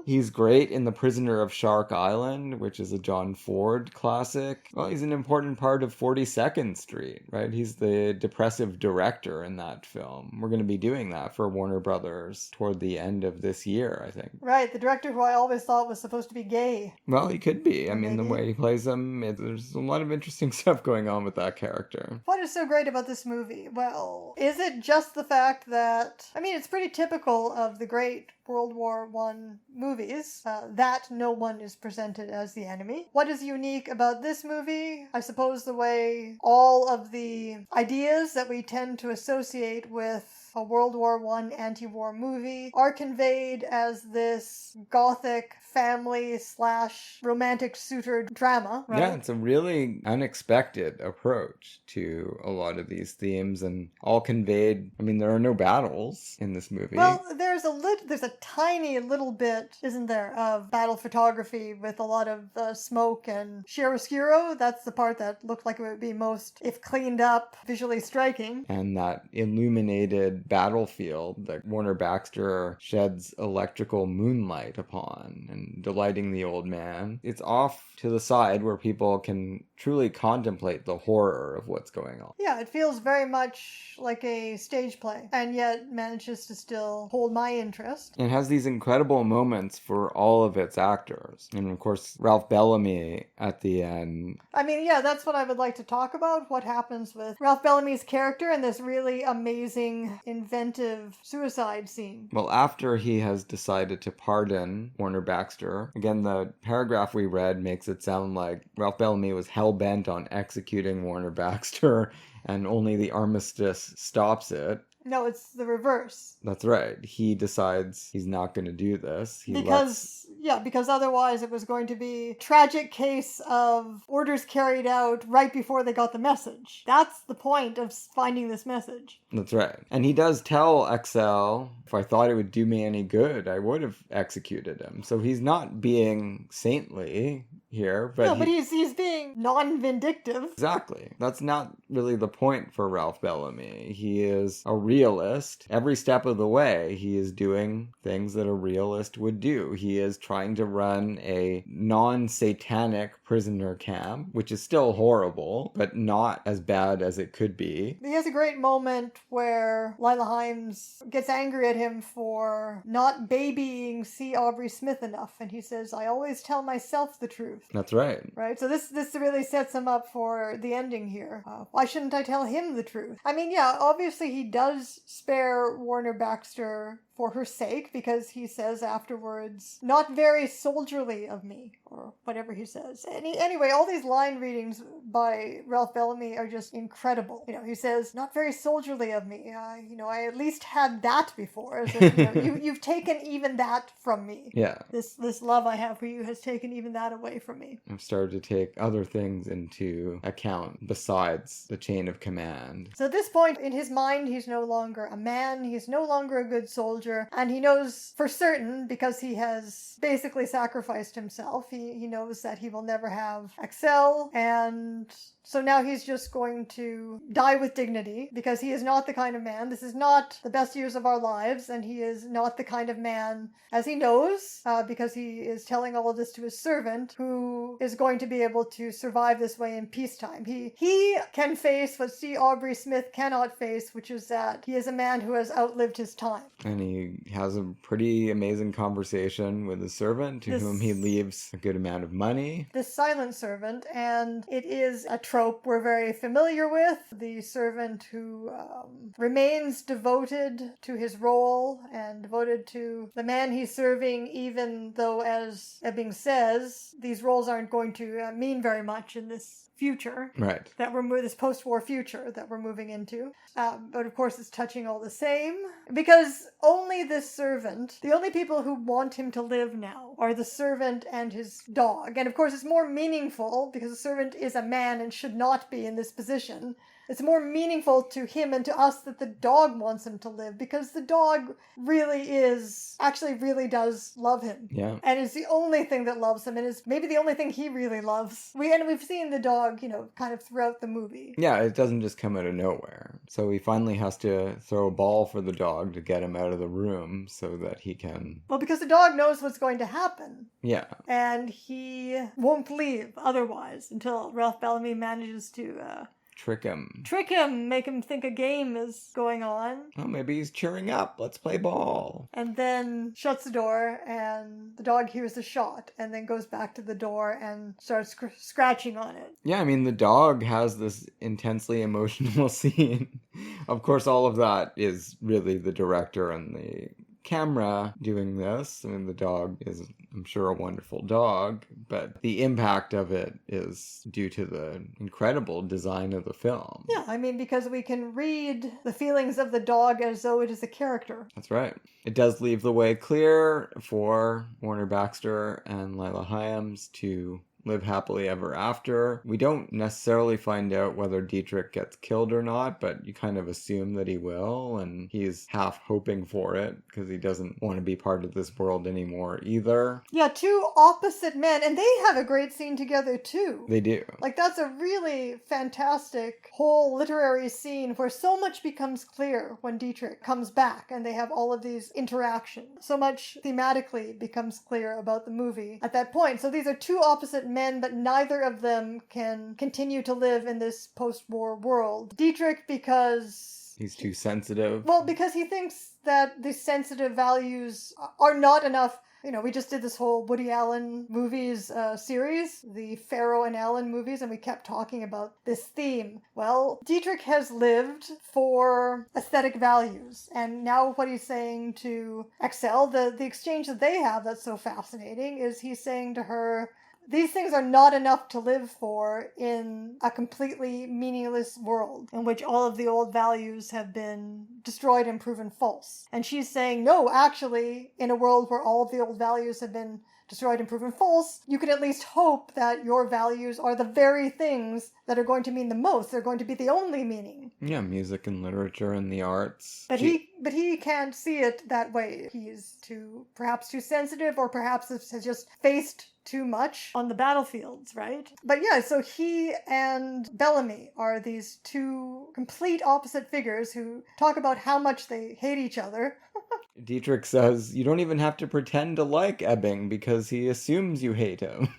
He's great in The Prisoner of Shark Island, which is a John Ford classic. Well, he's an important part of 42nd Street, right? He's the depressive director in that film. We're going to be doing that for Warner Brothers toward the end of this year, I think. Right, the director who I always thought was supposed to be gay. Well, he could be. I mean, Maybe. the way he plays him, there's a lot of interesting stuff going on with that character. What is so great about this movie? Well, is it just the fact that, I mean, it's pretty typical of the great World War I movies, that no one is presented as the enemy. What is unique about this movie? I suppose the way all of the ideas that we tend to associate with a World War I anti-war movie are conveyed as this gothic family / romantic suitor drama, right? Yeah, it's a really unexpected approach to a lot of these themes, and all conveyed. I mean, there are no battles in this movie. Well, there's a tiny little bit, isn't there, of battle photography with a lot of smoke and chiaroscuro. That's the part that looked like it would be most, if cleaned up, visually striking. And that illuminated battlefield that Warner Baxter sheds electrical moonlight upon and delighting the old man. It's off to the side where people can truly contemplate the horror of what's going on. Yeah, it feels very much like a stage play, and yet manages to still hold my interest. It has these incredible moments for all of its actors. And of course, Ralph Bellamy at the end. I mean, yeah, that's what I would like to talk about. What happens with Ralph Bellamy's character in this really amazing, inventive suicide scene. Well, after he has decided to pardon Warner Baxter, again, the paragraph we read makes it sound like Ralph Bellamy was hell-bent on executing Warner Baxter, and only the armistice stops it. No, it's the reverse. That's right. He decides he's not going to do this. Because otherwise it was going to be a tragic case of orders carried out right before they got the message. That's the point of finding this message. That's right. And he does tell Excel, if I thought it would do me any good, I would have executed him. So he's not being saintly here. But he's being non-vindictive. Exactly. That's not really the point for Ralph Bellamy. He is a realist. Every step of the way, he is doing things that a realist would do. He is trying to run a non-satanic prisoner camp, which is still horrible, but not as bad as it could be. He has a great moment where Leila Hyams gets angry at him for not babying C. Aubrey Smith enough, and he says, I always tell myself the truth. That's right. Right? So this really sets him up for the ending here. Why shouldn't I tell him the truth? I mean, yeah, obviously he does spare Warner Baxter for her sake, because he says afterwards, not very soldierly of me, or whatever he says. Anyway, all these line readings by Ralph Bellamy are just incredible. You know, he says, not very soldierly of me. I at least had that before. As if, you've taken even that from me. Yeah. This love I have for you has taken even that away from me. I've started to take other things into account besides the chain of command. So at this point, in his mind, he's no longer a man. He's no longer a good soldier. soldier, and he knows for certain, because he has basically sacrificed himself, he knows that he will never have Axel, and so now he's just going to die with dignity, because he is not the kind of man, this is not the best years of our lives, and he is not the kind of man, as he knows, because he is telling all of this to his servant, who is going to be able to survive this way in peacetime. He can face what C. Aubrey Smith cannot face, which is that he is a man who has outlived his time. And he has a pretty amazing conversation with his servant, to whom he leaves a good amount of money. This silent servant, and it is a trope we're very familiar with. The servant who remains devoted to his role and devoted to the man he's serving, even though, as Ebbing says, these roles aren't going to mean very much in this future, right? This post-war future that we're moving into. But of course, it's touching all the same, because only this servant, the only people who want him to live now, are the servant and his dog. And of course, it's more meaningful because the servant is a man and should not be in this position. It's more meaningful to him and to us that the dog wants him to live, because the dog really does love him. Yeah. And it's the only thing that loves him, and is maybe the only thing he really loves. We've seen the dog, kind of throughout the movie. Yeah, it doesn't just come out of nowhere. So he finally has to throw a ball for the dog to get him out of the room so that he can... Well, because the dog knows what's going to happen. Yeah. And he won't leave otherwise until Ralph Bellamy manages to... Trick him, make him think a game is going on. Oh, maybe he's cheering up. Let's play ball. And then shuts the door, and the dog hears the shot, and then goes back to the door and starts scratching on it. Yeah, I mean, the dog has this intensely emotional scene. Of course, all of that is really the director and the camera doing this. I mean, the dog is, I'm sure, a wonderful dog, but the impact of it is due to the incredible design of the film. Yeah, I mean, because we can read the feelings of the dog as though it is a character. That's right. It does leave the way clear for Warner Baxter and Leila Hyams to live happily ever after. We don't necessarily find out whether Dietrich gets killed or not, but you kind of assume that he will, and he's half hoping for it because he doesn't want to be part of this world anymore either. Yeah, two opposite men, and they have a great scene together too. They do. Like, that's a really fantastic whole literary scene where so much becomes clear when Dietrich comes back and they have all of these interactions. So much thematically becomes clear about the movie at that point. So these are two opposite men, but neither of them can continue to live in this post-war world. Dietrich, because he's too sensitive. Well, because he thinks that the sensitive values are not enough. We just did this whole Woody Allen movies series, the Farrow and Allen movies, and we kept talking about this theme. Well, Dietrich has lived for aesthetic values, and now what he's saying to Axel, the exchange that they have that's so fascinating, is he's saying to her, these things are not enough to live for in a completely meaningless world in which all of the old values have been destroyed and proven false. And she's saying, no, actually, in a world where all of the old values have been destroyed and proven false, you can at least hope that your values are the very things that are going to mean the most. They're going to be the only meaning. Yeah, music and literature and the arts. But he can't see it that way. He's perhaps too sensitive, or perhaps has just faced too much on the battlefields, right? But yeah, so he and Bellamy are these two complete opposite figures who talk about how much they hate each other. Dietrich says, you don't even have to pretend to like Ebbing because he assumes you hate him.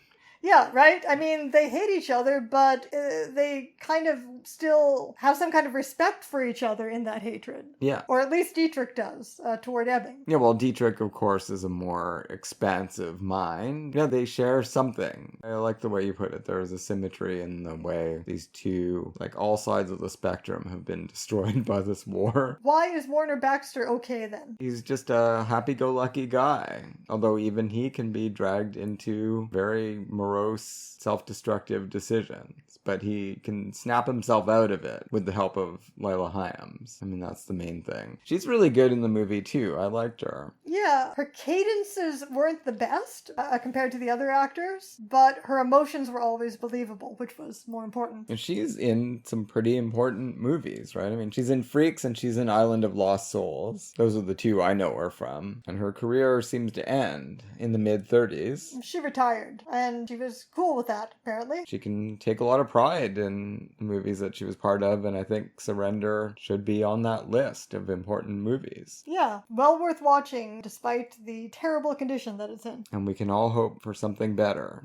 Yeah, right? I mean, they hate each other, but they kind of still have some kind of respect for each other in that hatred. Yeah. Or at least Dietrich does toward Ebbing. Yeah, well, Dietrich, of course, is a more expansive mind. Yeah, they share something. I like the way you put it. There's a symmetry in the way these two, like all sides of the spectrum, have been destroyed by this war. Why is Warner Baxter okay then? He's just a happy-go-lucky guy. Although even he can be dragged into very morose morose, self-destructive decisions, but he can snap himself out of it with the help of Leila Hyams. I mean, that's the main thing. She's really good in the movie, too. I liked her. Yeah, her cadences weren't the best compared to the other actors, but her emotions were always believable, which was more important. And she's in some pretty important movies, right? I mean, she's in Freaks and she's in Island of Lost Souls. Those are the two I know her from. And her career seems to end in the mid-30s. She retired, and she was cool with that, apparently. She can take a lot of pride in the movies that she was part of, and I think Surrender should be on that list of important movies. Yeah, well worth watching, despite the terrible condition that it's in. And we can all hope for something better.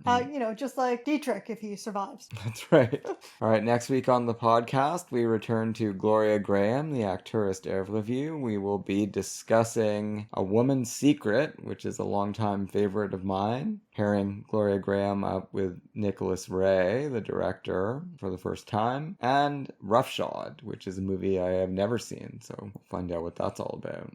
Just like Dietrich, if he survives. That's right. All right, next week on the podcast, we return to Gloria Graham, the actress Air Review. We will be discussing A Woman's Secret, which is a longtime favorite of mine, pairing Gloria Graham up with Nicholas Ray, the director, for the first time, and Roughshod, which is a movie I have never seen, so we'll find out what that's all about.